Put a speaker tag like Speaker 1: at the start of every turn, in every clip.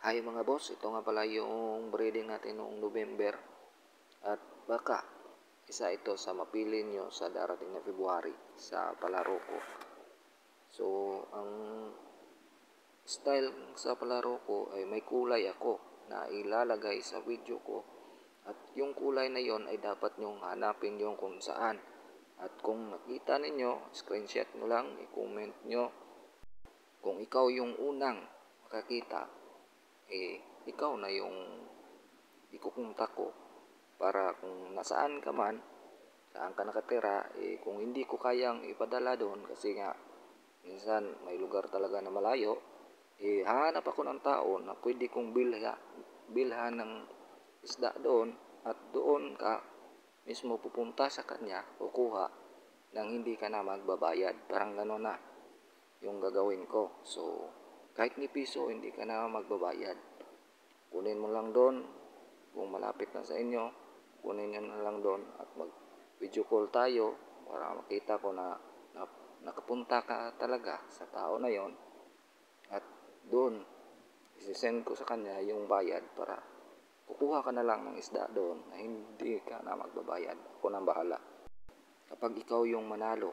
Speaker 1: Hi mga boss, ito nga pala yung breeding natin noong November at baka isa ito sa mapili nyo sa darating na February sa palaro ko. So, ang style sa palaro ko ay may kulay ako na ilalagay sa video ko at yung kulay na yon ay dapat nyong hanapin yung kung saan. At kung nakita ninyo, screenshot nyo lang, i-comment nyo kung ikaw yung unang makakita, ikaw na yung ikukunta ko para kung nasaan ka man, saan ka nakatira, kung hindi ko kayang ipadala doon kasi nga minsan may lugar talaga na malayo, hahanap ako ng tao na pwede kong bilhan ng isda doon at doon ka mismo pupunta sa kanya, kukuha nang hindi ka na magbabayad. Parang gano'n na yung gagawin ko. So, kahit ni piso hindi ka na magbabayad. Kunin mo lang doon, kung malapit na sa inyo, kunin nyo na lang doon at mag video call tayo para makita ko na nakapunta ka talaga sa tao na yon at doon isisend ko sa kanya yung bayad para kukuha ka na lang ng isda doon na hindi ka na magbabayad. Ako nang bahala kapag ikaw yung manalo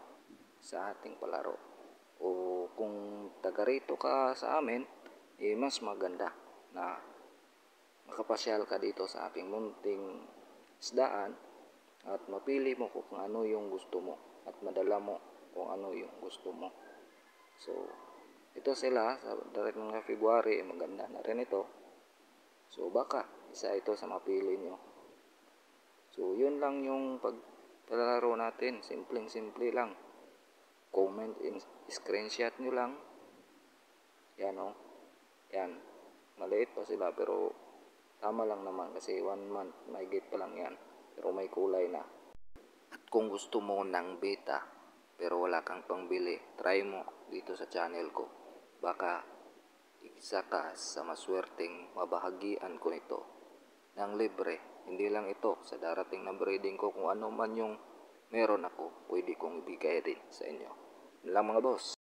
Speaker 1: sa ating palaro. O kung taga rito ka sa amin, mas maganda na makapasyal ka dito sa aking munting isdaan at mapili mo kung ano yung gusto mo at madala mo kung ano yung gusto mo. So, ito sila sa darating na February, maganda na rin ito. So, baka isa ito sa mapili nyo. So, yun lang yung paglalaro natin. Simpleng-simple lang. Comment in screenshot nyo lang. Yan o. Yan. Maliit pa sila pero tama lang naman kasi 1 month. Mahigit pa lang yan. Pero may kulay na. At kung gusto mo ng beta pero wala kang pangbili, try mo dito sa channel ko. Baka isa ka sa maswerteng mabahagian ko nito ng libre. Hindi lang ito sa darating na breeding ko, kung ano man yung meron ako, pwede kong ibigay din sa inyo. Yun lang mga boss.